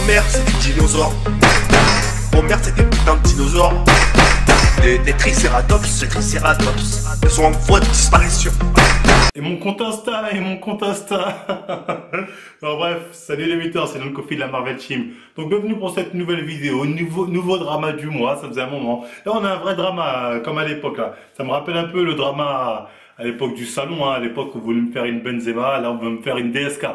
mère, c'est des dinosaures. Homer, c'est des putains de dinosaures. Des tricératops, ils sont en voie de disparition. Et mon compte Insta. Alors bref, salut les metteurs, c'est John Coffee de la Marvel Team. Donc bienvenue pour cette nouvelle vidéo, nouveau drama du mois, ça faisait un moment. Là on a un vrai drama, comme à l'époque là. Ça me rappelle un peu le drama à l'époque du salon, hein, à l'époque où vous voulez me faire une Benzema, là on veut me faire une DSK.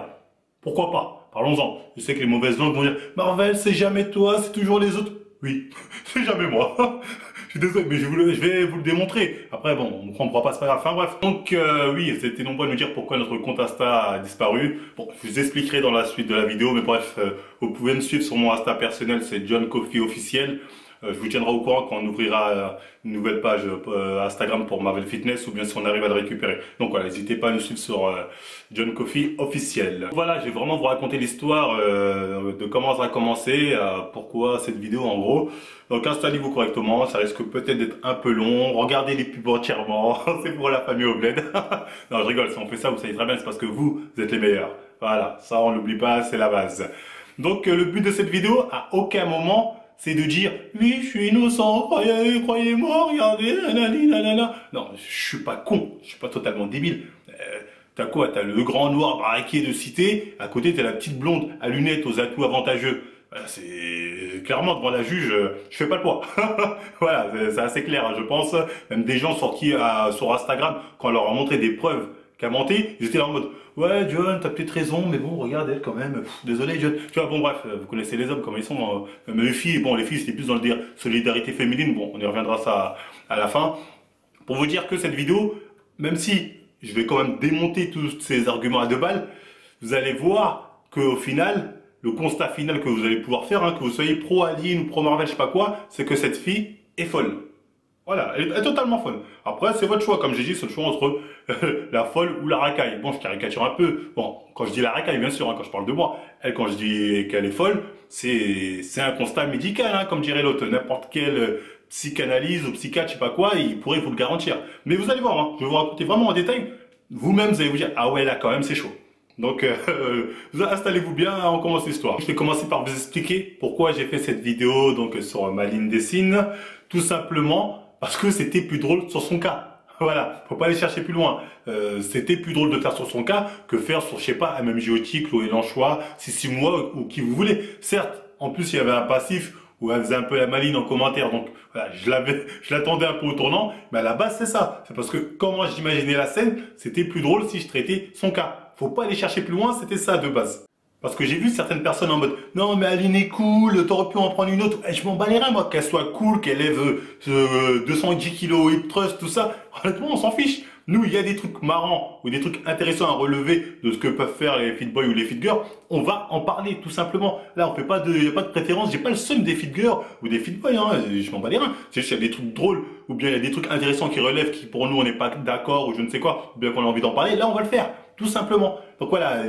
Pourquoi pas? Parlons-en. Je sais que les mauvaises langues vont dire « Marvel, c'est jamais toi, c'est toujours les autres. » Oui, c'est jamais moi. Je suis désolé, mais je vais vous le démontrer. Après, bon, on ne comprend pas, c'est pas grave. Enfin bref. Donc, oui, c'était nombreux à nous dire pourquoi notre compte Insta a disparu. Bon, je vous expliquerai dans la suite de la vidéo, mais bref, vous pouvez me suivre sur mon Insta personnel, c'est John Coffee officiel. Je vous tiendrai au courant quand on ouvrira une nouvelle page Instagram pour Marvel Fitness ou bien si on arrive à le récupérer. Donc voilà, n'hésitez pas à nous suivre sur John Coffee officiel. Voilà, je vais vraiment vous raconter l'histoire de comment ça a commencé, pourquoi cette vidéo en gros. Donc installez-vous correctement, ça risque peut-être d'être un peu long. Regardez les pubs entièrement, c'est pour la famille au bled. Non, je rigole, si on fait ça, vous savez très bien, c'est parce que vous êtes les meilleurs. Voilà, ça on l'oublie pas, c'est la base. Donc le but de cette vidéo, à aucun moment, c'est de dire oui, je suis innocent, croyez-moi, regardez, nanani, nanana. Non, je suis pas con, je suis pas totalement débile. T'as quoi? T'as le grand noir baraqué de cité, à côté t'as la petite blonde à lunettes aux atouts avantageux. Voilà, c'est clairement devant la juge, je fais pas le poids. Voilà, c'est assez clair, hein, je pense. Même des gens sur Instagram, quand on leur a montré des preuves qu'à menti, ils étaient là en mode ouais John, t'as peut-être raison, mais bon regarde elle quand même, désolé John. Tu vois, bon bref, vous connaissez les hommes comme ils sont, mais les filles, bon les filles c'était plus dans le dire solidarité féminine, bon on y reviendra ça à la fin. Pour vous dire que cette vidéo, même si je vais quand même démonter tous ces arguments à deux balles, vous allez voir qu'au final, le constat final que vous allez pouvoir faire, hein, que vous soyez pro Aline ou pro Marvel, je sais pas quoi, c'est que cette fille est folle. Voilà, elle est totalement folle. Après, c'est votre choix. Comme j'ai dit, c'est le choix entre la folle ou la racaille. Bon, je caricature un peu. Bon, quand je dis la racaille, bien sûr, hein, quand je parle de moi. Elle, quand je dis qu'elle est folle, c'est un constat médical, hein, comme dirait l'autre. N'importe quelle psychanalyse ou psychiatre, je sais pas quoi, il pourrait vous le garantir. Mais vous allez voir, hein, je vais vous raconter vraiment en détail. Vous-même, vous allez vous dire, ah ouais, là, quand même, c'est chaud. Donc, installez-vous bien, on commence l'histoire. Je vais commencer par vous expliquer pourquoi j'ai fait cette vidéo donc sur ma ligne des signes. Tout simplement parce que c'était plus drôle sur son cas. Voilà, faut pas aller chercher plus loin. C'était plus drôle de faire sur son cas que faire sur, je sais pas, MMJoty, Chloé Lanchois, Sissi moi ou qui vous voulez. Certes, en plus il y avait un passif où elle faisait un peu la maline en commentaire, donc voilà, je l'attendais un peu au tournant, mais à la base c'est ça. C'est parce que comment j'imaginais la scène, c'était plus drôle si je traitais son cas. Faut pas aller chercher plus loin, c'était ça de base. Parce que j'ai vu certaines personnes en mode « Non mais Aline est cool, t'aurais pu en prendre une autre. » Je m'en bats les reins moi, qu'elle soit cool, qu'elle lève 210 kilos hip thrust, tout ça. Honnêtement, on s'en fiche. Nous, il y a des trucs marrants ou des trucs intéressants à relever de ce que peuvent faire les fit boys ou les fit girls. On va en parler tout simplement. Là, on fait pas y a pas de préférence. J'ai pas le seum des fit girls ou des fit boys. Hein. Je m'en bats les reins. C'est juste qu'il y a des trucs drôles ou bien il y a des trucs intéressants qui relèvent qui pour nous on n'est pas d'accord ou je ne sais quoi ou bien qu'on a envie d'en parler. Là, on va le faire. Tout simplement. Donc voilà,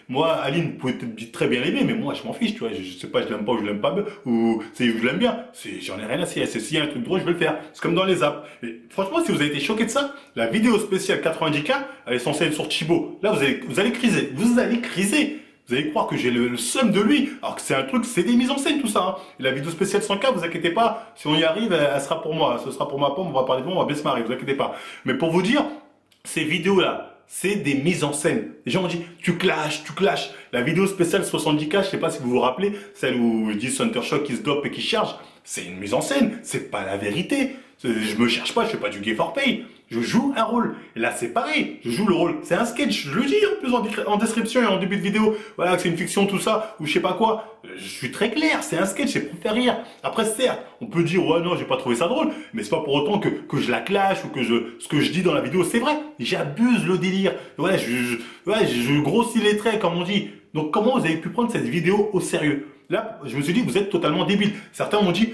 moi, Aline, vous pouvez peut-être très bien l'aimer, mais moi, je m'en fiche, tu vois. Je sais pas, je l'aime pas ou je l'aime pas, ou je l'aime bien. J'en ai rien à cirer. S'il y a un truc drôle, je vais le faire. C'est comme dans les apps. Et franchement, si vous avez été choqué de ça, la vidéo spéciale 90K, elle est censée être sur Chibo. Là, vous allez criser. Vous allez criser. Vous allez croire que j'ai le seum de lui. Alors que c'est un truc, c'est des mises en scène, tout ça. Hein. Et la vidéo spéciale 100K, vous inquiétez pas. Si on y arrive, elle sera pour moi. Ce sera pour ma pomme. On va parler de moi, on va bien se marrer. Vous inquiétez pas. Mais pour vous dire, ces vidéos-là, c'est des mises en scène. Les gens ont dit, tu clashes. La vidéo spéciale 70K, je sais pas si vous vous rappelez, celle où je dis Center Shock qui se dope et qui charge, c'est une mise en scène. C'est pas la vérité. Je me cherche pas, je fais pas du gay for pay. Je joue un rôle. Et là, c'est pareil. Je joue le rôle. C'est un sketch. Je le dis en plus en description et en début de vidéo. Voilà, que c'est une fiction, tout ça, ou je sais pas quoi. Je suis très clair. C'est un sketch, c'est pour faire rire. Après, certes, on peut dire, ouais, non, j'ai pas trouvé ça drôle. Mais c'est pas pour autant que je la clash ou que ce que je dis dans la vidéo, c'est vrai. J'abuse le délire. Ouais, je grossis les traits, comme on dit. Donc, comment vous avez pu prendre cette vidéo au sérieux? Là, je me suis dit, vous êtes totalement débile. Certains m'ont dit,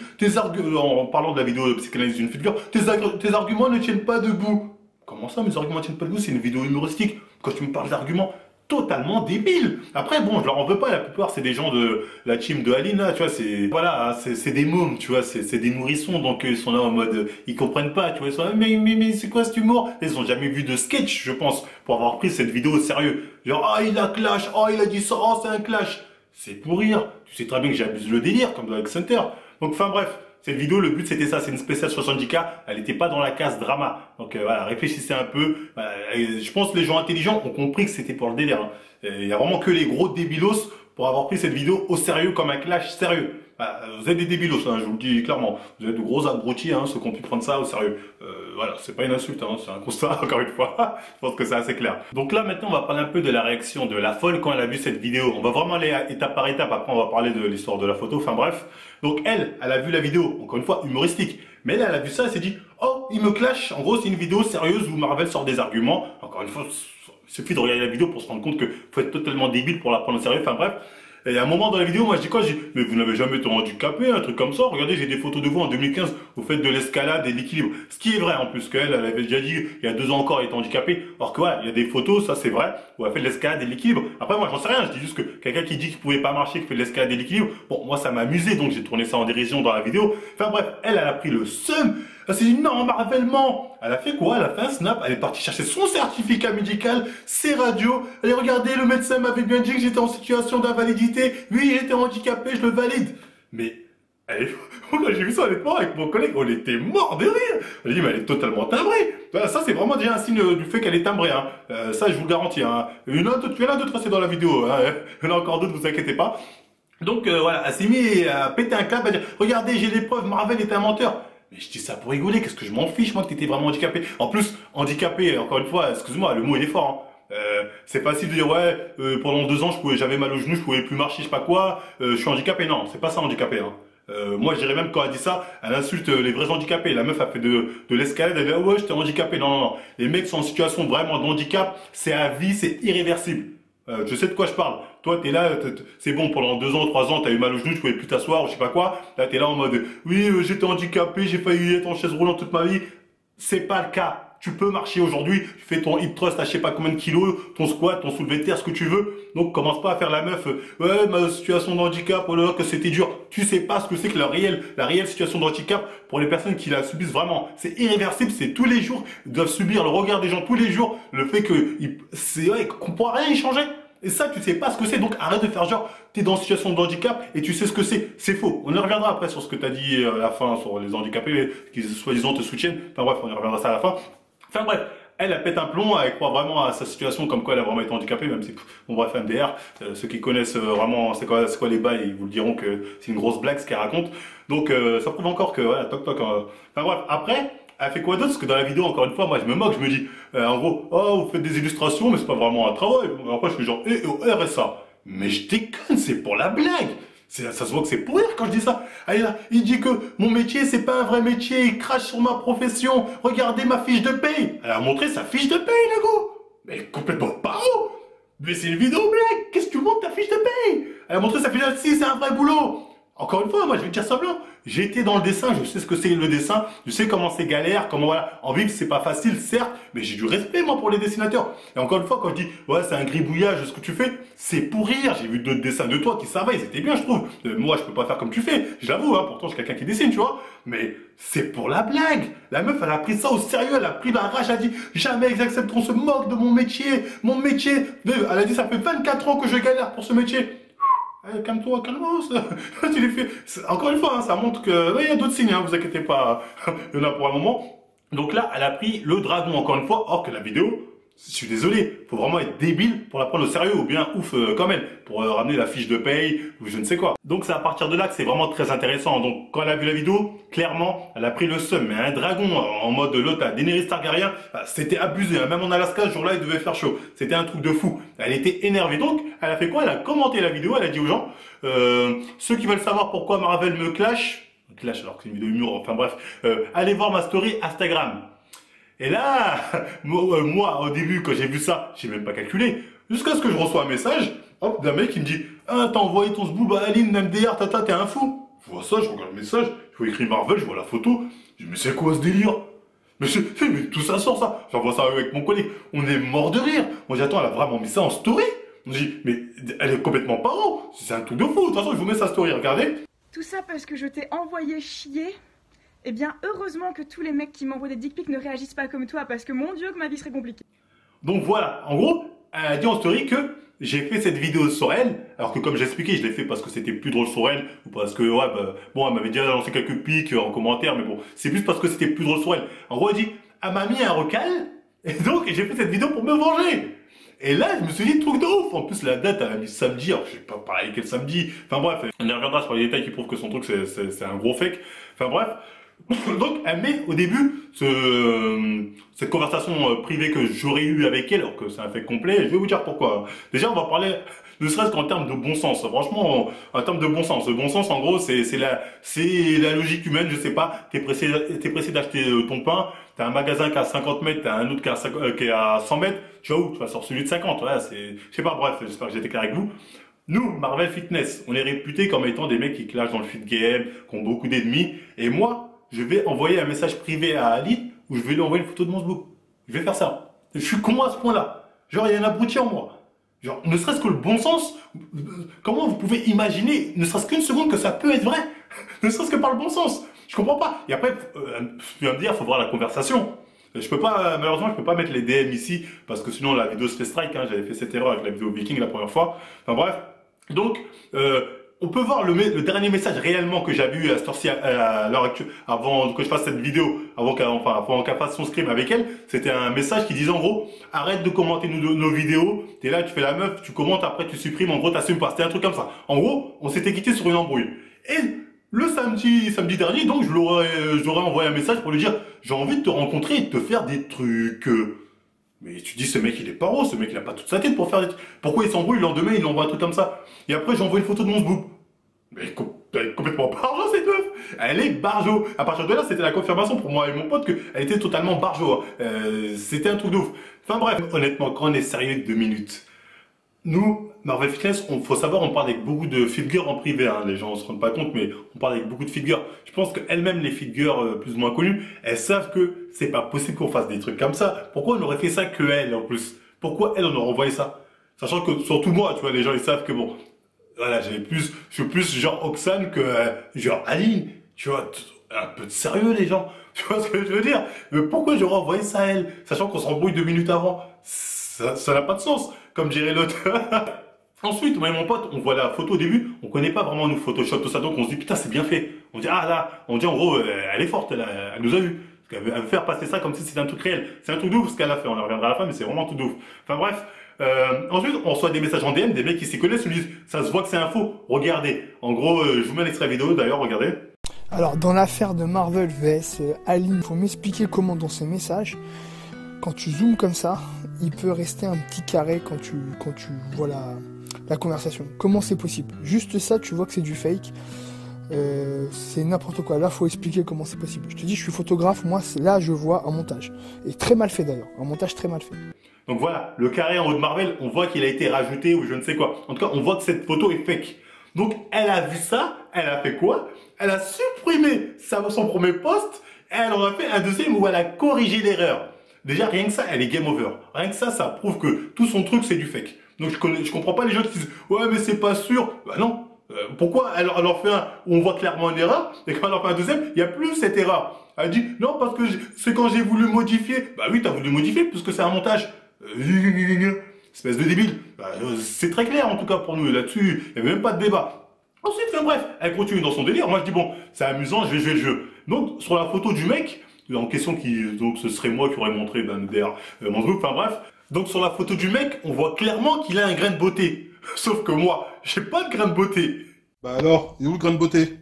en parlant de la vidéo de psychanalyse d'une figure, tes arguments ne tiennent pas debout. Comment ça, mes arguments ne tiennent pas debout? C'est une vidéo humoristique. Quand tu me parles d'arguments totalement débiles. Après, bon, je leur en veux pas. La plupart, c'est des gens de la team de Aline, là, tu vois, c'est des mômes, tu vois, c'est des nourrissons. Donc, ils sont là en mode, ils comprennent pas, tu vois, ils sont là, mais c'est quoi cet humour? Ils ont jamais vu de sketch, je pense, pour avoir pris cette vidéo au sérieux. Genre, ah, il a clash, oh, il a dit ça, oh, c'est un clash. c'est pour rire. Tu sais très bien que j'abuse le délire, comme avec Center. Donc, enfin bref, cette vidéo, le but c'était ça, c'est une spéciale 70K, elle n'était pas dans la case drama. Donc voilà, réfléchissez un peu. Je pense que les gens intelligents ont compris que c'était pour le délire. Hein. Il y a vraiment que les gros débilos pour avoir pris cette vidéo au sérieux comme un clash sérieux. Vous êtes des débilos, hein, je vous le dis clairement. Vous êtes de gros abrutis, hein, ceux qui ont pu prendre ça au sérieux. Voilà, c'est pas une insulte, hein, c'est un constat, encore une fois. Je pense que c'est assez clair. Donc là, maintenant, on va parler un peu de la réaction de la folle quand elle a vu cette vidéo. On va vraiment aller étape par étape. Après, on va parler de l'histoire de la photo. Enfin bref. Donc elle a vu la vidéo, encore une fois, humoristique. Mais elle a vu ça, elle s'est dit, oh, il me clash. En gros, c'est une vidéo sérieuse où Marvel sort des arguments. Encore une fois, il suffit de regarder la vidéo pour se rendre compte que faut être totalement débile pour la prendre au sérieux. Enfin bref. Et à un moment dans la vidéo, moi je dis quoi? Je dis, mais vous n'avez jamais été handicapé, un truc comme ça. Regardez, j'ai des photos de vous en 2015, vous faites de l'escalade et de l'équilibre. Ce qui est vrai en plus, qu'elle avait déjà dit, il y a 2 ans encore, elle était handicapée. Alors que ouais, il y a des photos, ça c'est vrai, où elle fait de l'escalade et de l'équilibre. Après moi j'en sais rien, je dis juste que quelqu'un qui dit qu'il pouvait pas marcher, qui fait de l'escalade et de l'équilibre, bon moi ça m'a amusé, donc j'ai tourné ça en dérision dans la vidéo. Enfin bref, elle a pris le seum. Elle s'est dit non, Marvel ment. Elle a fait quoi? Elle a fait un snap, elle est partie chercher son certificat médical, ses radios. Elle a regardé, le médecin m'avait bien dit que j'étais en situation d'invalidité. Oui, j'étais handicapé, je le valide. Mais, quand j'ai vu ça honnêtement avec mon collègue, on était mort de rire. On a dit, mais elle est totalement timbrée. Ça, c'est vraiment déjà un signe du fait qu'elle est timbrée. Hein. Ça, je vous le garantis. Hein. Il y en a d'autres, c'est dans la vidéo. Hein. Il y en a encore d'autres, vous inquiétez pas. Donc, voilà, elle s'est mise à péter un câble, à dire, regardez, j'ai les preuves, Marvel est un menteur. Mais je dis ça pour rigoler, qu'est-ce que je m'en fiche, moi, que t'étais vraiment handicapé. En plus, handicapé, encore une fois, excuse-moi, le mot il est fort. Hein. C'est facile de dire, ouais, pendant 2 ans, j'avais mal au genou, je pouvais plus marcher, je sais pas quoi, je suis handicapé. Non, c'est pas ça, handicapé. Hein. Moi, je dirais même quand elle dit ça, elle insulte les vrais handicapés. La meuf a fait de l'escalade, elle dit, oh, ouais, j'étais handicapé. Non, non, non. Les mecs sont en situation vraiment de handicap, c'est à vie, c'est irréversible. Je sais de quoi je parle. Toi, t'es là, c'est bon, pendant 2 ans, 3 ans, t'as eu mal au genou, tu pouvais plus t'asseoir, ou je sais pas quoi. Là, t'es là en mode, oui, j'étais handicapé, j'ai failli être en chaise roulante toute ma vie. C'est pas le cas. Tu peux marcher aujourd'hui, tu fais ton hip thrust à je sais pas combien de kilos, ton squat, ton soulevé de terre, ce que tu veux. Donc, commence pas à faire la meuf, ouais, ma situation de handicap, oh là là, que c'était dur. Tu sais pas ce que c'est que la réelle situation de handicap pour les personnes qui la subissent vraiment. C'est irréversible, c'est tous les jours, ils doivent subir le regard des gens tous les jours, le fait que, c'est vrai, qu'on pourra rien y changer. Et ça, tu sais pas ce que c'est, donc arrête de faire genre, t'es dans une situation de handicap et tu sais ce que c'est. C'est faux. On y reviendra après sur ce que t'as dit à la fin, sur les handicapés qui soi-disant te soutiennent. Enfin bref, on y reviendra ça à la fin. Enfin bref, elle pète un plomb, elle croit vraiment à sa situation comme quoi elle a vraiment été handicapée, même si, bon bref, MDR, ceux qui connaissent vraiment c'est quoi les bails, ils vous le diront que c'est une grosse blague ce qu'elle raconte. Donc ça prouve encore que, voilà, toc toc. Enfin bref, après, elle fait quoi d'autre? Parce que dans la vidéo, encore une fois, moi je me moque, je me dis, en gros, oh, vous faites des illustrations, mais c'est pas vraiment un travail. Après, je fais genre, RSA. Mais je déconne, c'est pour la blague. Ça se voit que c'est pour rire quand je dis ça. Allez là, il dit que mon métier, c'est pas un vrai métier, il crache sur ma profession. Regardez ma fiche de paye. Elle a montré sa fiche de paye, le go. Mais complètement paro. Mais c'est une vidéo blague. Qu'est-ce que tu montres ta fiche de paye? Elle a montré sa fiche de paye, si, c'est un vrai boulot. Encore une fois, moi je vais te dire ça blanc. J'ai été dans le dessin, je sais ce que c'est le dessin, je sais comment c'est galère, comment voilà. En vivre c'est pas facile, certes, mais j'ai du respect moi pour les dessinateurs. Et encore une fois, quand je dis ouais c'est un gribouillage ce que tu fais, c'est pour rire. J'ai vu d'autres dessins de toi qui savaient, ils étaient bien je trouve. Moi je peux pas faire comme tu fais, j'avoue, hein, pourtant je suis quelqu'un qui dessine, tu vois. Mais c'est pour la blague. La meuf elle a pris ça au sérieux, elle a pris la rage, elle a dit jamais ils accepteront, se moque de mon métier. Mon métier, elle a dit ça fait 24 ans que je galère pour ce métier. Hey, calme-toi, calme-toi. Tu les fais. Encore une fois, hein, ça montre que il y a d'autres signes, hein, vous inquiétez pas. Il y en a pour un moment. Donc là, elle a pris le dragon encore une fois, or que la vidéo, je suis désolé, faut vraiment être débile pour la prendre au sérieux ou bien ouf comme elle, pour ramener la fiche de paye ou je ne sais quoi. Donc c'est à partir de là que c'est vraiment très intéressant. Donc quand elle a vu la vidéo, clairement, elle a pris le seum. Mais un dragon en mode l'autre à Daenerys Targaryen, c'était abusé. Hein. Même en Alaska, ce jour-là, il devait faire chaud. C'était un truc de fou. Elle était énervée. Donc elle a fait quoi? Elle a commenté la vidéo, elle a dit aux gens, ceux qui veulent savoir pourquoi Marvel me clash alors que c'est une vidéo humour, enfin bref, allez voir ma story Instagram. Et là, moi, au début, quand j'ai vu ça, j'ai même pas calculé. Jusqu'à ce que je reçois un message, hop, d'un mec qui me dit, ah, t'as envoyé ton zboob à Aline, MDR, tata, t'es un fou. Je vois ça, je regarde le message, je vois écrit Marvel, je vois la photo. Je dis, mais c'est quoi ce délire? Mais tout ça sort ça. J'envoie ça avec mon collègue. On est mort de rire. On dit, attends, elle a vraiment mis ça en story? On dit, mais elle est complètement paro. C'est un truc de fou. De toute façon, je vous mets sa story, regardez. Tout ça parce que je t'ai envoyé chier. Eh bien, heureusement que tous les mecs qui m'envoient des dick pics ne réagissent pas comme toi, parce que mon Dieu, que ma vie serait compliquée. Donc voilà, en gros, elle a dit en story que j'ai fait cette vidéo sur elle, alors que comme j'expliquais, je l'ai fait parce que c'était plus drôle sur elle, ou parce que, ouais, bah, bon, elle m'avait déjà lancé quelques pics en commentaire, mais bon, c'est plus parce que c'était plus drôle sur elle. En gros, elle m'a mis un recal, et donc j'ai fait cette vidéo pour me venger. Et là, je me suis dit, truc de ouf. En plus, la date, elle a mis samedi, alors je sais pas pareil quel samedi. Enfin bref, on y reviendra sur les détails qui prouvent que son truc, c'est un gros fake. Enfin bref. Donc, elle met au début cette conversation privée que j'aurais eue avec elle, alors que c'est un fait complet. Je vais vous dire pourquoi. Déjà, on va parler, ne serait-ce qu'en termes de bon sens. Franchement, en termes de bon sens. Le bon sens, en gros, c'est la logique humaine. Je sais pas, t'es pressé d'acheter ton pain. T'as un magasin qui est à 50 mètres, t'as un autre qui est à 100 mètres. Tu vas où? Tu vas sur celui de 50. Voilà, je sais pas, bref, j'espère que j'ai été clair avec vous. Nous, Marvel Fitness, on est réputés comme étant des mecs qui clashent dans le fit game, qui ont beaucoup d'ennemis. Et moi, je vais envoyer un message privé à Ali où je vais lui envoyer une photo de mon sbouk. Je vais faire ça. Je suis con à ce point-là. Genre, il y a un abruti en moi. Genre, ne serait-ce que le bon sens, comment vous pouvez imaginer, ne serait-ce qu'une seconde, que ça peut être vrai? Ne serait-ce que par le bon sens. Je comprends pas. Et après, tu vas me dire, il faut voir la conversation. Je peux pas, malheureusement, je peux pas mettre les DM ici, parce que sinon la vidéo se fait strike, hein. J'avais fait cette erreur avec la vidéo Viking la première fois. Enfin bref. Donc, on peut voir le dernier message réellement que j'avais eu à cette heure-ci, à l'heure actuelle, avant que je fasse cette vidéo, avant qu'elle fasse son scream avec elle. C'était un message qui disait en gros, arrête de commenter nos vidéos, t'es là, tu fais la meuf, tu commentes, après tu supprimes, en gros t'assumes pas. C'était un truc comme ça. En gros, on s'était quitté sur une embrouille. Et le samedi dernier, donc je l'aurais envoyé un message pour lui dire, j'ai envie de te rencontrer et de te faire des trucs. Mais tu dis, ce mec, il est paro, ce mec, il a pas toute sa tête pour faire des trucs. Pourquoi il s'embrouille, le lendemain, il envoie un truc comme ça? Et après, j'envoie une photo de mon sbouk. Mais elle est complètement barjo, cette meuf. Elle est barjo. À partir de là, c'était la confirmation pour moi et mon pote qu'elle était totalement barjo. C'était un truc de ouf. Enfin bref, honnêtement, quand on est sérieux 2 minutes, nous, Marvel Fitness, faut savoir, on parle avec beaucoup de fit girls en privé, hein. Les gens ne se rendent pas compte, mais on parle avec beaucoup de fit girls. Je pense qu'elles-mêmes, les fit girls plus ou moins connues, elles savent que c'est pas possible qu'on fasse des trucs comme ça. Pourquoi on aurait fait ça que elle, en plus? Pourquoi elle, on aurait envoyé ça? Sachant que, surtout moi, tu vois, les gens, ils savent que bon, voilà, je suis plus genre Oxane que genre Aline. Tu vois, un peu de sérieux, les gens. Tu vois ce que je veux dire? Mais pourquoi j'aurais envoyé ça à elle? Sachant qu'on s'embrouille 2 minutes avant. Ça n'a pas de sens. Comme dirait l'autre. Ensuite, moi et mon pote, on voit la photo au début, on connaît pas vraiment nous Photoshop, tout ça, donc on se dit putain c'est bien fait. On dit ah là, on dit en gros elle est forte, elle nous a eu. Elle veut faire passer ça comme si c'était un truc réel. C'est un truc de ouf ce qu'elle a fait, on en reviendra à la fin, mais c'est vraiment tout de ouf. Enfin bref, ensuite on reçoit des messages en DM, des mecs qui s'y connaissent, ils me disent ça se voit que c'est un faux, regardez. En gros, je vous mets un extrait vidéo d'ailleurs, regardez. Alors dans l'affaire de Marvel vs Aline, il faut m'expliquer comment dans ces messages, quand tu zoomes comme ça, il peut rester un petit carré quand tu vois la conversation. Comment c'est possible? Juste ça, tu vois que c'est du fake. C'est n'importe quoi. Là, faut expliquer comment c'est possible. Je te dis, je suis photographe. Moi, là, je vois un montage. Et très mal fait d'ailleurs. Un montage très mal fait. Donc voilà, le carré en haut de Marvel, on voit qu'il a été rajouté ou je ne sais quoi. En tout cas, on voit que cette photo est fake. Donc, elle a vu ça. Elle a fait quoi? Elle a supprimé son premier post. Et elle en a fait un deuxième où elle a corrigé l'erreur. Déjà, rien que ça, elle est game over. Rien que ça prouve que tout son truc, c'est du fake. Donc, je comprends pas les gens qui disent « Ouais, mais c'est pas sûr. » Bah non. Pourquoi elle en fait un où on voit clairement une erreur, et quand elle en fait un deuxième, il n'y a plus cette erreur. Elle dit « Non, parce que c'est quand j'ai voulu modifier. » Bah oui, t'as voulu modifier, puisque c'est un montage. Espèce de débile. Bah, c'est très clair, en tout cas, pour nous. Là-dessus, il n'y avait même pas de débat. Ensuite, enfin, bref, elle continue dans son délire. Moi, je dis « Bon, c'est amusant, je vais jouer le jeu. » Donc, sur la photo du mec, en question donc ce serait moi qui aurais montré derrière mon groupe, enfin bref. Donc sur la photo du mec, on voit clairement qu'il a un grain de beauté. Sauf que moi, j'ai pas de grain de beauté. Bah alors, il est où le grain de beauté?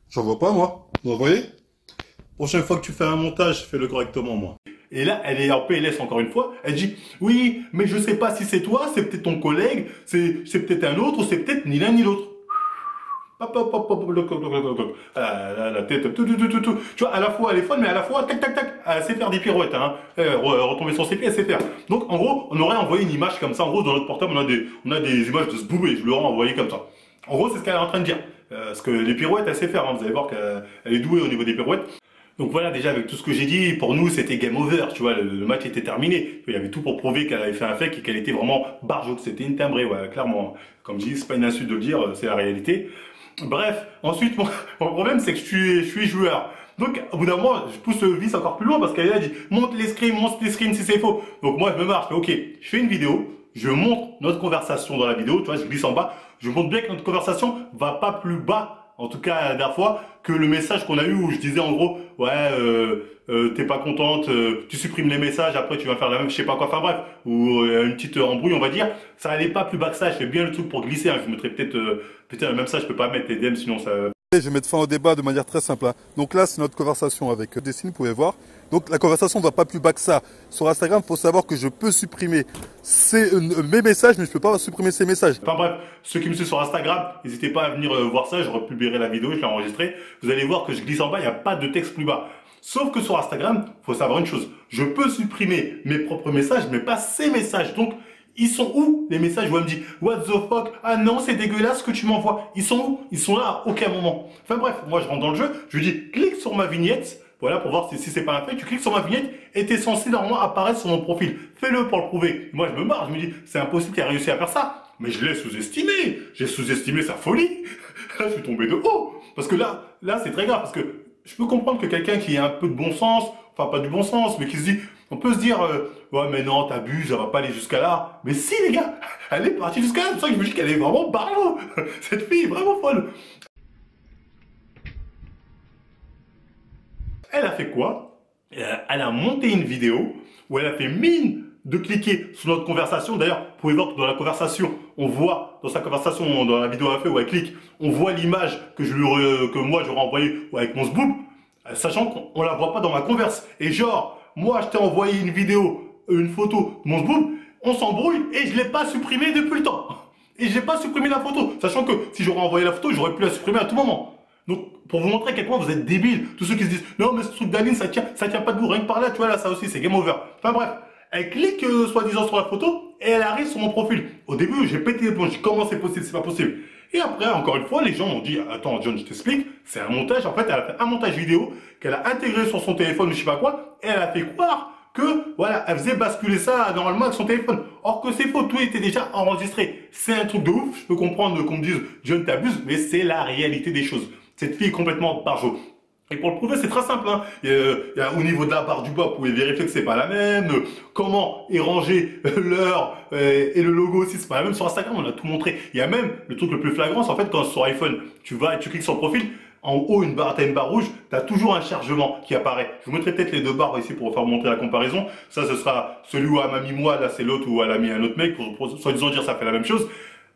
J'en vois pas moi. Vous voyez? Prochaine fois que tu fais un montage, fais-le correctement moi. Et là, elle est en PLS encore une fois. Elle dit, oui, mais je sais pas si c'est toi, c'est peut-être ton collègue, c'est peut-être un autre, ou c'est peut-être ni l'un ni l'autre. La tête, tout. Tu vois, à la fois elle est folle, mais à la fois, tac, elle sait faire des pirouettes, hein. Retomber sur ses pieds, elle sait faire. Donc, en gros, on aurait envoyé une image comme ça. En gros, dans notre portable, on a des images de ce boubé. Je l'aurais envoyé comme ça. En gros, c'est ce qu'elle est en train de dire. Parce que les pirouettes, elle sait faire, hein. Vous allez voir qu'elle est douée au niveau des pirouettes. Donc voilà, déjà avec tout ce que j'ai dit, pour nous c'était game over, tu vois, le match était terminé. Il y avait tout pour prouver qu'elle avait fait un fake et qu'elle était vraiment barjo, que c'était une timbrée, ouais, clairement. Comme je dis, c'est pas une insulte de le dire, c'est la réalité. Bref, ensuite, mon problème c'est que je suis joueur. Donc, au bout d'un moment, je pousse le vice encore plus loin parce qu'elle a dit monte les screens si c'est faux. Donc moi, je me marche, ok, je fais une vidéo, je montre notre conversation dans la vidéo, tu vois, je glisse en bas, je montre bien que notre conversation va pas plus bas, en tout cas la dernière fois, que le message qu'on a eu où je disais en gros, ouais, t'es pas contente, tu supprimes les messages, après tu vas faire la même, je sais pas quoi, enfin bref, ou une petite embrouille, on va dire, ça allait pas plus bas que ça, je fais bien le truc pour glisser, hein. Je mettrais peut-être, même ça, je peux pas mettre les DM, sinon ça... Je vais mettre fin au débat de manière très simple. Hein. Donc là, c'est notre conversation avec Destiny, vous pouvez voir. Donc la conversation ne va pas plus bas que ça. Sur Instagram, il faut savoir que je peux supprimer mes messages, mais je ne peux pas supprimer ces messages. Enfin bref, ceux qui me suivent sur Instagram, n'hésitez pas à venir voir ça, je republierai la vidéo, je l'ai enregistrée. Vous allez voir que je glisse en bas, il n'y a pas de texte plus bas. Sauf que sur Instagram, il faut savoir une chose, je peux supprimer mes propres messages, mais pas ces messages. Donc, ils sont où les messages où elle me dit what the fuck, ah non c'est dégueulasse ce que tu m'envoies. Ils sont où? Ils sont là à aucun moment. Enfin bref, moi je rentre dans le jeu, je lui dis clique sur ma vignette, voilà pour voir si c'est pas un fait, tu cliques sur ma vignette et t'es censé normalement apparaître sur mon profil. Fais-le pour le prouver. Moi je me marre, je me dis c'est impossible qu'il ait réussi à faire ça. Mais je l'ai sous-estimé, j'ai sous-estimé sa folie. Là je suis tombé de haut. Parce que là c'est très grave, parce que je peux comprendre que quelqu'un qui a un peu de bon sens, enfin pas du bon sens, mais qui se dit, on peut se dire, ouais mais non, t'abuses, elle va pas aller jusqu'à là. Mais si les gars, elle est partie jusqu'à là, c'est pour ça que je me dis qu'elle est vraiment barlow. Cette fille est vraiment folle. Elle a fait quoi? Elle a monté une vidéo où elle a fait mine de cliquer sur notre conversation. D'ailleurs, vous pouvez voir que dans la conversation, on voit, dans sa conversation, dans la vidéo qu'elle a fait où elle clique, on voit l'image que moi j'aurais envoyée avec mon sboob, sachant qu'on la voit pas dans ma converse. Et genre, moi je t'ai envoyé une vidéo, une photo de mon sboob, on s'embrouille et je l'ai pas supprimé depuis le temps. Et j'ai pas supprimé la photo, sachant que si j'aurais envoyé la photo, j'aurais pu la supprimer à tout moment. Donc, pour vous montrer à quel point vous êtes débiles, tous ceux qui se disent, non mais ce truc d'Aline, ça tient pas debout, rien que par là, tu vois là, ça aussi, c'est game over. Enfin bref. Elle clique soi-disant sur la photo et elle arrive sur mon profil. Au début, j'ai pété les plombs, j'ai dit comment c'est possible, c'est pas possible. Et après, encore une fois, les gens m'ont dit, attends John, je t'explique, c'est un montage. En fait, elle a fait un montage vidéo qu'elle a intégré sur son téléphone ou je sais pas quoi, et elle a fait croire que, voilà, elle faisait basculer ça normalement avec son téléphone. Or que c'est faux, tout était déjà enregistré. C'est un truc de ouf, je peux comprendre qu'on me dise, John t'abuse, mais c'est la réalité des choses. Cette fille est complètement barjo. Et pour le prouver, c'est très simple. Hein. Au niveau de la barre du bas, vous pouvez vérifier que c'est pas la même. Comment est rangé l'heure et le logo aussi, c'est pas la même. Sur Instagram, on a tout montré. Il y a même le truc le plus flagrant, c'est en fait quand sur iPhone, tu vas et tu cliques sur le profil, en haut, t'as une barre rouge, t'as toujours un chargement qui apparaît. Je vous mettrai peut-être les deux barres ici pour vous faire montrer la comparaison. Ça, ce sera celui où elle m'a mis moi, là c'est l'autre où elle a mis un autre mec, pour soi-disant dire ça fait la même chose.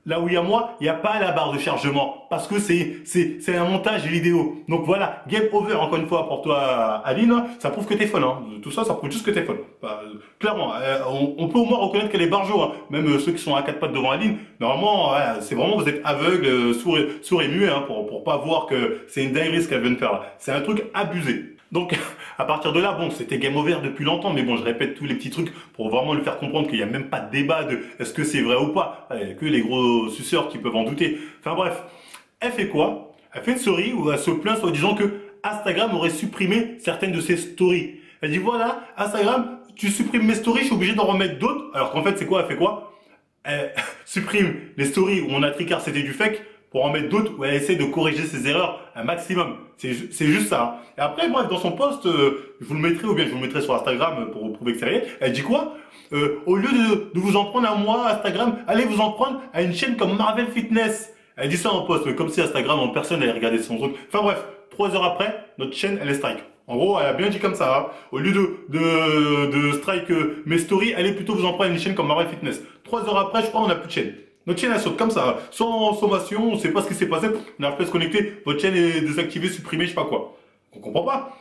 Là où il y a moi, il n'y a pas la barre de chargement parce que c'est un montage vidéo. Donc voilà, game over encore une fois pour toi Aline, ça prouve que t'es folle. Hein. Tout ça, ça prouve juste que t'es folle. Bah, clairement, on peut au moins reconnaître qu'elle est barjo. Hein. Même ceux qui sont à quatre pattes devant Aline, normalement, c'est vraiment vous êtes aveugle, sourd et muet hein, pour pas voir que c'est une dinguerie ce qu'elle vient de faire. C'est un truc abusé. Donc, à partir de là, bon, c'était game over depuis longtemps, mais bon, je répète tous les petits trucs pour vraiment lui faire comprendre qu'il n'y a même pas de débat de est-ce que c'est vrai ou pas. Il n'y a que les gros suceurs qui peuvent en douter. Enfin bref, elle fait quoi? Elle fait une story où elle se plaint en disant que Instagram aurait supprimé certaines de ses stories. Elle dit voilà, Instagram, tu supprimes mes stories, je suis obligé d'en remettre d'autres. Alors qu'en fait, c'est quoi? Elle fait quoi? Elle supprime les stories où on a tricard c'était du fake pour en mettre d'autres où elle essaie de corriger ses erreurs un maximum. C'est juste ça. Hein. Et après, bref, dans son post, je vous le mettrai ou bien je vous le mettrai sur Instagram pour vous prouver que c'est réel. Elle dit quoi? Au lieu de vous en prendre à moi, Instagram, allez vous en prendre à une chaîne comme Marvel Fitness. Elle dit ça en post, comme si Instagram, en personne n'allait regarder son truc. Enfin bref, 3 heures après, notre chaîne, elle est strike. En gros, elle a bien dit comme ça. Hein. Au lieu de strike mes stories, allez plutôt vous en prendre à une chaîne comme Marvel Fitness. 3 heures après, je crois, on n'a plus de chaîne. Notre chaîne elle saute comme ça, sans sommation, on ne sait pas ce qui s'est passé, on n'arrive pas à se connecter, votre chaîne est désactivée, supprimée, je sais pas quoi. On comprend pas.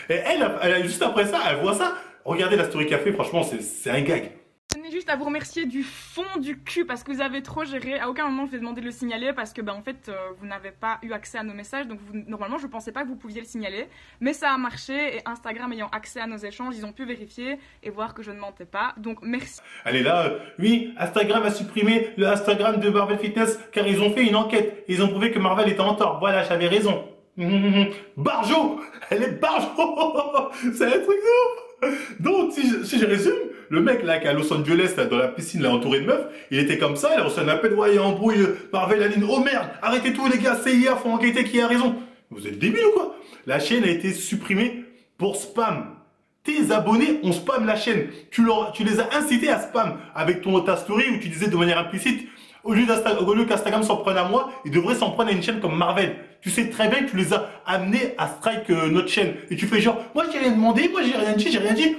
Et elle, juste après ça, elle voit ça, regardez la story qu'elle fait, franchement, c'est un gag. Je tenais juste à vous remercier du fond du cul parce que vous avez trop géré. À aucun moment je vous ai demandé de le signaler parce que en fait vous n'avez pas eu accès à nos messages, donc normalement je pensais pas que vous pouviez le signaler, mais ça a marché et Instagram ayant accès à nos échanges, ils ont pu vérifier et voir que je ne mentais pas, donc merci. Elle est là, oui, Instagram a supprimé le Instagram de Marvel Fitness car ils ont fait une enquête, ils ont prouvé que Marvel était en tort, voilà, j'avais raison. Barjo, elle est barjo, c'est un truc de ouf. Donc si je résume, le mec là qui est à Los Angeles là, dans la piscine là entouré de meufs, il était comme ça, il a reçu un appel, ouais il y a embrouille, Marvel Aline, oh merde, arrêtez tout les gars, CIA, faut enquêter qui a raison. Vous êtes débiles ou quoi? La chaîne a été supprimée pour spam. tes abonnés ont spam la chaîne. Tu les as incités à spam avec ta story où tu disais de manière implicite, au lieu qu'Instagram s'en prenne à moi, il devrait s'en prendre à une chaîne comme Marvel. Tu sais très bien que tu les as amenés à strike notre chaîne. Et tu fais genre, moi j'ai rien demandé, moi j'ai rien dit, j'ai rien dit.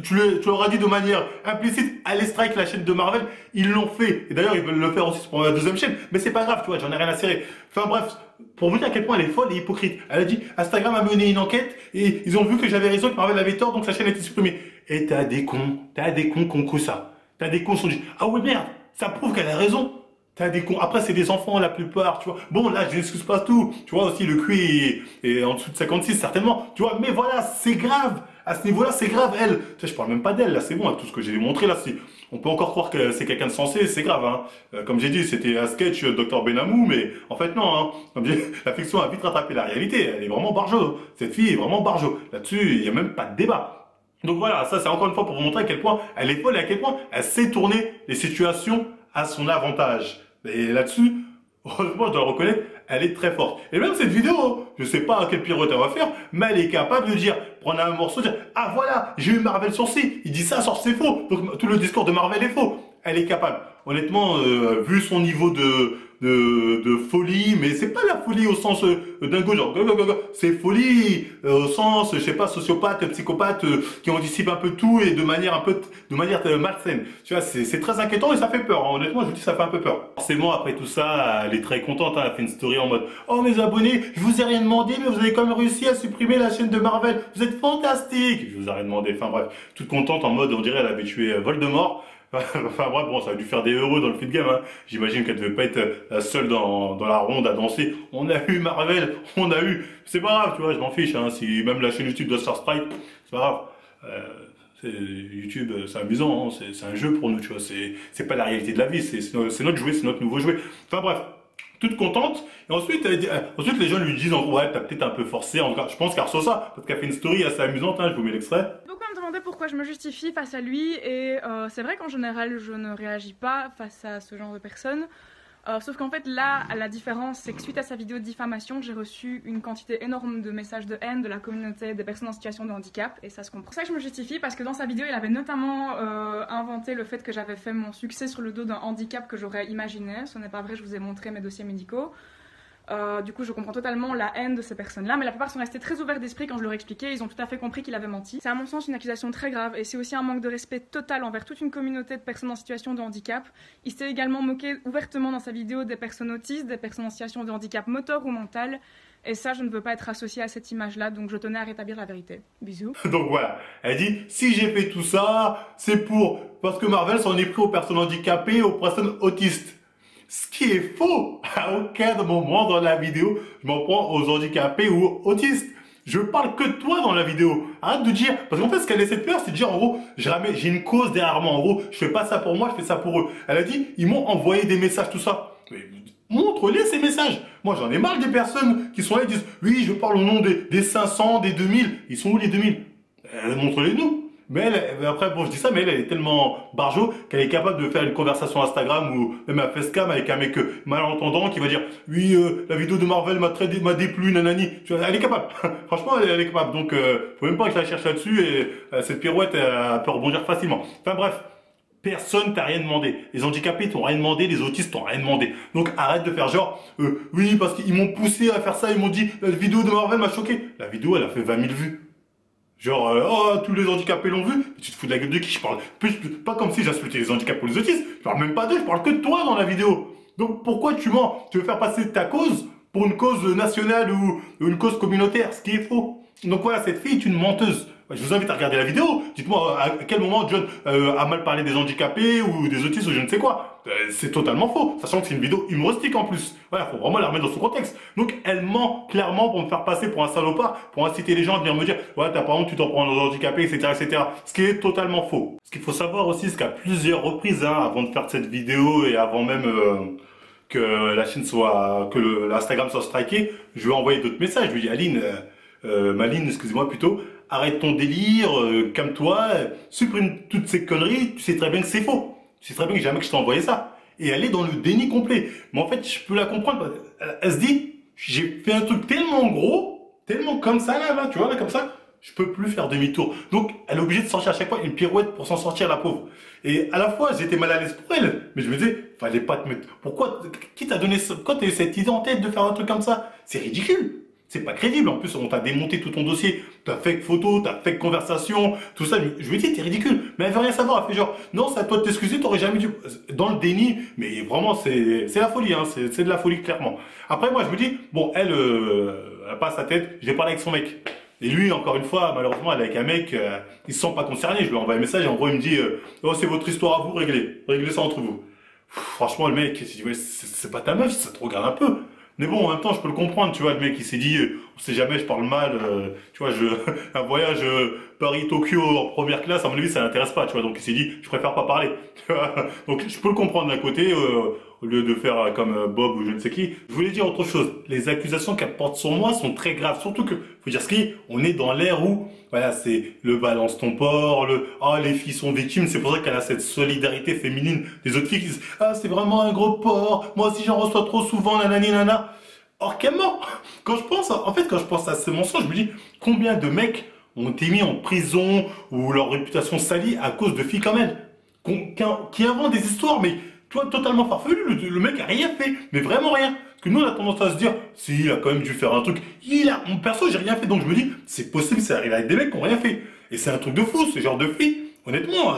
Tu leur as dit de manière implicite, allez strike la chaîne de Marvel. Ils l'ont fait. Et d'ailleurs, ils veulent le faire aussi pour la deuxième chaîne. Mais c'est pas grave, tu vois, j'en ai rien à cirer. Enfin bref, pour vous dire à quel point elle est folle et hypocrite. Elle a dit, Instagram a mené une enquête et ils ont vu que j'avais raison, que Marvel avait tort, donc sa chaîne a été supprimée. Et t'as des cons qui ont cru ça. T'as des cons qui sont dit, ah ouais merde, ça prouve qu'elle a raison. T'as des cons. Après, c'est des enfants, la plupart, tu vois. Bon, là, je n'excuse pas tout. Tu vois, aussi, le QI est en dessous de 56, certainement. Tu vois, mais voilà, c'est grave. À ce niveau-là, c'est grave, elle. Tu sais, je parle même pas d'elle, là, c'est bon, tout ce que j'ai montré, là, si on peut encore croire que c'est quelqu'un de sensé, c'est grave, hein. Comme j'ai dit, c'était un sketch Dr Benamou, mais en fait, non, hein. Comme la fiction a vite rattrapé la réalité. Elle est vraiment barjo. Cette fille est vraiment barjo. Là-dessus, il n'y a même pas de débat. Donc voilà, ça, c'est encore une fois pour vous montrer à quel point elle est folle et à quel point elle sait tourner les situations à son avantage. Et là-dessus, heureusement, je dois le reconnaître, elle est très forte. Et même cette vidéo, je sais pas quelle pirouette elle va faire, mais elle est capable de dire, prendre un morceau, dire, ah voilà, j'ai eu Marvel sur C, il dit ça, sur c'est faux. Donc tout le discours de Marvel est faux. Elle est capable. Honnêtement, vu son niveau de folie, mais c'est pas la folie au sens dingo, genre c'est folie au sens, je sais pas, sociopathe, psychopathe, qui anticipe un peu tout et de manière malsaine. Tu vois, c'est très inquiétant et ça fait peur. Hein. Honnêtement, je vous dis, ça fait un peu peur. Forcément, après tout ça, elle est très contente. Hein. Elle fait une story en mode, oh mes abonnés, je vous ai rien demandé, mais vous avez quand même réussi à supprimer la chaîne de Marvel. Vous êtes fantastique. Je vous ai rien demandé. Enfin bref, toute contente en mode, on dirait, elle avait tué Voldemort. Enfin bref, bon, ça a dû faire des heureux dans le feed game, hein. J'imagine qu'elle devait pas être la seule dans la ronde à danser. On a eu Marvel, on a eu. C'est pas grave, tu vois, je m'en fiche, hein. Si même la chaîne YouTube doit se faire strike, c'est pas grave. YouTube, c'est amusant, hein. C'est un jeu pour nous, tu vois. C'est pas la réalité de la vie, c'est notre jouet, c'est notre nouveau jouet. Enfin bref. Toute contente, et ensuite, ensuite les gens lui disent, ouais, t'as peut-être un peu forcé, en tout cas, je pense qu'elle reçoit ça, parce qu'elle fait une story assez amusante, hein, je vous mets l'extrait. Beaucoup me demandaient pourquoi je me justifie face à lui, et c'est vrai qu'en général, je ne réagis pas face à ce genre de personnes. Sauf qu'en fait là, la différence, c'est que suite à sa vidéo de diffamation, j'ai reçu une quantité énorme de messages de haine de la communauté des personnes en situation de handicap, et ça se comprend. C'est pour ça que je me justifie, parce que dans sa vidéo, il avait notamment inventé le fait que j'avais fait mon succès sur le dos d'un handicap que j'aurais imaginé. Ce n'est pas vrai, je vous ai montré mes dossiers médicaux. Du coup, je comprends totalement la haine de ces personnes-là, mais la plupart sont restés très ouverts d'esprit quand je leur ai expliqué. Ils ont tout à fait compris qu'il avait menti. C'est à mon sens une accusation très grave, et c'est aussi un manque de respect total envers toute une communauté de personnes en situation de handicap. Il s'est également moqué ouvertement dans sa vidéo des personnes autistes, des personnes en situation de handicap moteur ou mental. Et ça, je ne veux pas être associée à cette image-là, donc je tenais à rétablir la vérité. Bisous. Donc voilà, elle dit, si j'ai fait tout ça, c'est parce que Marvel s'en est pris aux personnes handicapées, aux personnes autistes. Ce qui est faux. À aucun moment dans la vidéo, je m'en prends aux handicapés ou aux autistes. Je parle que de toi dans la vidéo. Arrête de dire, parce qu'en fait, ce qu'elle essaie de faire, c'est de dire, en gros, j'ai une cause derrière moi. En gros, je fais pas ça pour moi, je fais ça pour eux. Elle a dit, ils m'ont envoyé des messages, tout ça. Mais montre-les ces messages. Moi, j'en ai marre des personnes qui sont là et disent, oui, je parle au nom des 500, des 2000. Ils sont où les 2000? Montre-les-nous. Mais elle, après, bon, je dis ça, mais elle est tellement barjo qu'elle est capable de faire une conversation Instagram ou même un facecam avec un mec malentendant qui va dire, oui, la vidéo de Marvel m'a déplu, nanani. Tu vois, elle est capable. Franchement, elle est capable. Donc, faut même pas que je la cherche là-dessus et cette pirouette, elle peut rebondir facilement. Enfin bref. Personne t'a rien demandé. Les handicapés t'ont rien demandé, les autistes t'ont rien demandé. Donc arrête de faire genre, oui, parce qu'ils m'ont poussé à faire ça, ils m'ont dit, la vidéo de Marvel m'a choqué. La vidéo, elle a fait 20 000 vues. Genre, oh, tous les handicapés l'ont vu. Tu te fous de la gueule de qui? Je parle pas comme si j'insultais les handicapés ou les autistes. Je parle même pas d'eux, je parle que de toi dans la vidéo. Donc pourquoi tu mens? Tu veux faire passer ta cause pour une cause nationale ou une cause communautaire, ce qui est faux. Donc voilà, cette fille est une menteuse. Je vous invite à regarder la vidéo. Dites-moi à quel moment John a mal parlé des handicapés ou des autistes ou je ne sais quoi. C'est totalement faux, sachant que c'est une vidéo humoristique en plus. Voilà, faut vraiment la remettre dans son contexte. Donc elle ment clairement pour me faire passer pour un salopard, pour inciter les gens à venir me dire ouais, t'as pas honte, tu t'en prends aux handicapés, etc., etc. Ce qui est totalement faux. Ce qu'il faut savoir aussi, c'est qu'à plusieurs reprises, avant de faire cette vidéo et avant même que la chaîne soit, que l'Instagram soit striké, je lui ai envoyé d'autres messages. Je lui ai dit Aline, Maline, excusez-moi plutôt, arrête ton délire, calme-toi, supprime toutes ces conneries, tu sais très bien que c'est faux. Tu sais très bien que jamais que je t'ai envoyé ça. Et elle est dans le déni complet. Mais en fait, je peux la comprendre. Elle se dit, j'ai fait un truc tellement gros, tellement comme ça, là, tu vois, là, comme ça, je peux plus faire demi-tour. Donc, elle est obligée de sortir à chaque fois une pirouette pour s'en sortir, la pauvre. Et à la fois, j'étais mal à l'aise pour elle, mais je me disais, fallait pas te mettre... Pourquoi? Qui t'a donné ça? Pourquoi t'as eu cette idée en tête de faire un truc comme ça? C'est ridicule. C'est pas crédible. En plus, on t'a démonté tout ton dossier. T'as fait photo, t'as fait conversation, tout ça. Je me dis, t'es ridicule. Mais elle veut rien savoir. Elle fait genre, non, c'est à toi de t'excuser, t'aurais jamais dû... Dans le déni, mais vraiment, c'est la folie, hein. C'est de la folie, clairement. Après, moi, je me dis, bon, elle passe sa tête, je vais parler avec son mec. Et lui, encore une fois, malheureusement, elle est avec un mec, il se sent pas concerné. Je lui envoie un message et en gros, il me dit, oh, c'est votre histoire à vous, réglez ça entre vous. Franchement, le mec, il dit, ouais, c'est pas ta meuf, ça te regarde un peu. Mais bon, en même temps, je peux le comprendre, tu vois, le mec, il s'est dit, on sait jamais, je parle mal, tu vois, un voyage Paris-Tokyo en première classe, à mon avis, ça l'intéresse pas, tu vois, donc il s'est dit, je préfère pas parler. Donc, je peux le comprendre d'un côté, au lieu de faire comme Bob ou je ne sais qui. Je voulais dire autre chose. Les accusations qu'elle porte sur moi sont très graves, surtout que, faut dire ce qui, on est dans l'ère où, voilà, c'est le balance ton porc, les filles sont victimes, c'est pour ça qu'elle a cette solidarité féminine des autres filles qui disent, ah, c'est vraiment un gros porc, moi aussi j'en reçois trop souvent, nanani nana. Or, qu'elle ment. Quand je pense à ce mensonge, je me dis, combien de mecs ont été mis en prison ou leur réputation salie à cause de filles comme elle, qui inventent des histoires, mais, tu vois, totalement farfelues, le mec a rien fait, mais vraiment rien. Parce que nous, on a tendance à se dire, si, il a quand même dû faire un truc. Mon perso, j'ai rien fait, donc je me dis, c'est possible, ça arrive avec des mecs qui n'ont rien fait. Et c'est un truc de fou, ce genre de filles, honnêtement,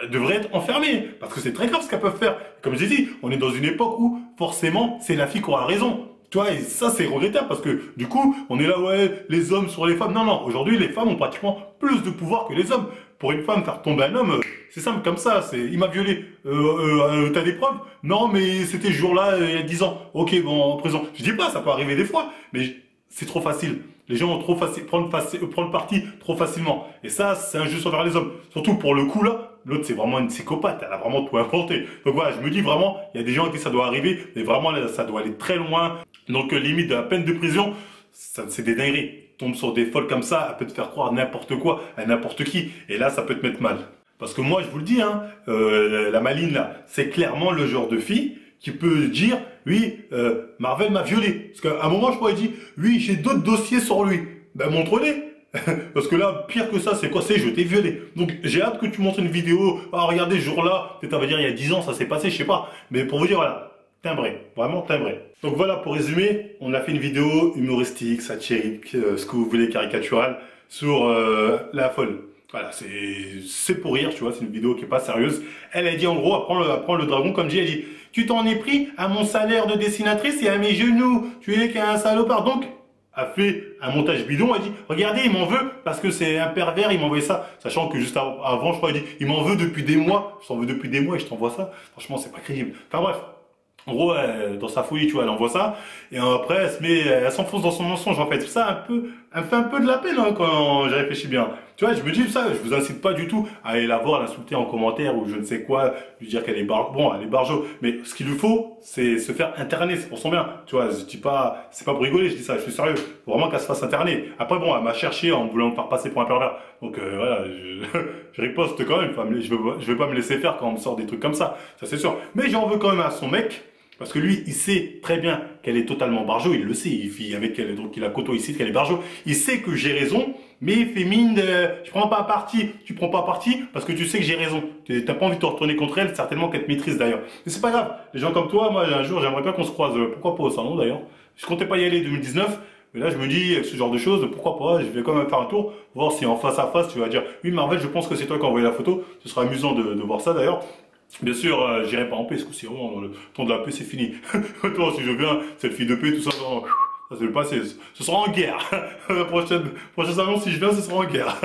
elles devraient être enfermées, parce que c'est très grave ce qu'elles peuvent faire. Comme j'ai dit, on est dans une époque où, forcément, c'est la fille qui aura raison. Tu vois, et ça, c'est regrettable, parce que, du coup, on est là, ouais, les hommes sur les femmes. Non, non, aujourd'hui, les femmes ont pratiquement plus de pouvoir que les hommes. Pour une femme, faire tomber un homme, c'est simple comme ça, il m'a violé. T'as des preuves? Non, mais c'était ce jour-là, il y a 10 ans. Ok, bon, en prison. Je dis pas, ça peut arriver des fois, mais c'est trop facile. Les gens ont trop facile, prendre parti trop facilement. Et ça, c'est injuste envers les hommes. Surtout pour le coup, là, l'autre, c'est vraiment une psychopathe. Elle a vraiment tout inventé. Donc voilà, je me dis vraiment, il y a des gens à qui ça doit arriver, mais vraiment, là, ça doit aller très loin. Donc, limite de la peine de prison, c'est des dingueries. Tombe sur des folles comme ça, elle peut te faire croire n'importe quoi à n'importe qui. Et là, ça peut te mettre mal. Parce que moi, je vous le dis, hein, la Maline, là, c'est clairement le genre de fille qui peut dire, oui, Marvel m'a violé. Parce qu'à un moment, je pourrais dire, oui, j'ai d'autres dossiers sur lui. Ben, montre-les. Parce que là, pire que ça, c'est quoi? C'est je t'ai violé. Donc, j'ai hâte que tu montres une vidéo. Ah, regardez, ce jour-là, peut-être, on va dire, il y a 10 ans, ça s'est passé, je sais pas. Mais pour vous dire, voilà. Timbré, vraiment timbré. Donc voilà, pour résumer, on a fait une vidéo humoristique, satirique, ce que vous voulez, caricatural, sur la folle. Voilà, c'est pour rire, tu vois, c'est une vidéo qui est pas sérieuse. Elle a dit en gros, apprends le dragon, comme elle dit, tu t'en es pris à mon salaire de dessinatrice et à mes genoux, tu es qu'un salopard. Donc, a fait un montage bidon, elle dit, regardez, il m'en veut parce que c'est un pervers, il m'a envoyé ça. Sachant que juste avant, je crois, il dit, il m'en veut depuis des mois, je t'en veux depuis des mois et je t'envoie ça. Franchement, c'est pas crédible. Enfin bref. En gros, dans sa folie, tu vois, elle envoie ça, et après, elle s'enfonce dans son mensonge, en fait. Ça, elle me fait un peu de la peine, hein, quand j'y réfléchis bien. Tu vois, je me dis ça, je vous incite pas du tout à aller la voir, l'insulter en commentaire, ou je ne sais quoi, lui dire qu'elle est elle est barjo. Mais ce qu'il lui faut, c'est se faire interner, c'est pour son bien. Tu vois, je dis pas, c'est pas pour rigoler, je dis ça, je suis sérieux. Faut vraiment qu'elle se fasse interner. Après, bon, elle m'a cherché en voulant me faire passer pour un pervers. Donc, voilà, je riposte quand même. Je vais pas me laisser faire quand on me sort des trucs comme ça c'est sûr. Mais j'en veux quand même à son mec. Parce que lui, il sait très bien qu'elle est totalement barjo, il le sait, il vit avec elle, donc il a côtoyé, il sait qu'elle est barjo. Il sait que j'ai raison, mais il fait mine de, je prends pas parti, tu prends pas parti parce que tu sais que j'ai raison. T'as pas envie de te retourner contre elle, certainement qu'elle te maîtrise d'ailleurs. Mais c'est pas grave, les gens comme toi, moi un jour j'aimerais pas qu'on se croise, pourquoi pas au salon d'ailleurs. Je comptais pas y aller 2019, mais là je me dis, avec ce genre de choses, pourquoi pas, je vais quand même faire un tour, voir si en face à face tu vas dire, oui Marvel, je pense que c'est toi qui as envoyé la photo, ce sera amusant de voir ça d'ailleurs. Bien sûr, j'irai pas en paix, parce que c'est vraiment dans le temps de la paix, c'est fini. Toi, si je viens, cette fille de paix, tout ça, non, ça c'est le passé. Ce sera en guerre. La prochaine annonce, si je viens, ce sera en guerre.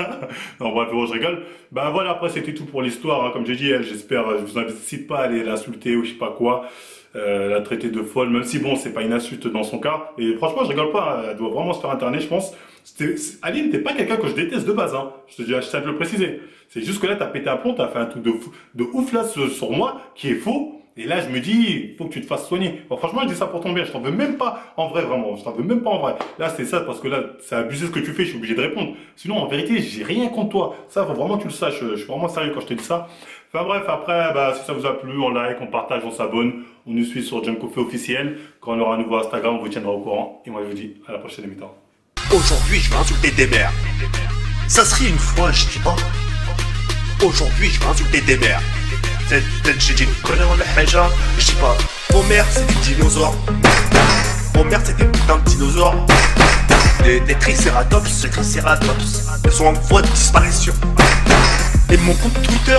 Non, bref, je rigole. Ben voilà, après, c'était tout pour l'histoire. Hein. Comme j'ai dit, elle, j'espère, je vous incite pas à aller l'insulter ou je sais pas quoi. La traiter de folle, même si bon, c'est pas une insulte dans son cas. Et franchement, je rigole pas, elle doit vraiment se faire interner, je pense. Aline, t'es pas quelqu'un que je déteste de base, hein. Je tiens à te le préciser. C'est juste que là, t'as pété un plomb, t'as fait un truc de ouf là sur moi, qui est faux. Et là, je me dis, il faut que tu te fasses soigner. Bon, franchement, je dis ça pour ton bien. Je t'en veux même pas en vrai, vraiment. Je t'en veux même pas en vrai. Là, c'est ça, parce que là, c'est abusé ce que tu fais, je suis obligé de répondre. Sinon, en vérité, j'ai rien contre toi. Ça, faut vraiment que tu le saches. Je suis vraiment sérieux quand je te dis ça. Enfin bref, après, bah, si ça vous a plu, on like, on partage, on s'abonne. On nous suit sur Junkofe officiel. Quand on aura un nouveau Instagram, on vous tiendra au courant. Et moi, je vous dis à la prochaine émission. Aujourd'hui, je vais insulter tes mères. Ça serait une fois, je dis pas. Aujourd'hui, je vais insulter des mères. Peut-être j'ai dit une connerie ou la haja. Je dis pas. Vos mères, c'est des dinosaures. Vos mères, c'est des putains de dinosaures. Des tricératops, ils sont en voie de disparition. Et mon compte Twitter,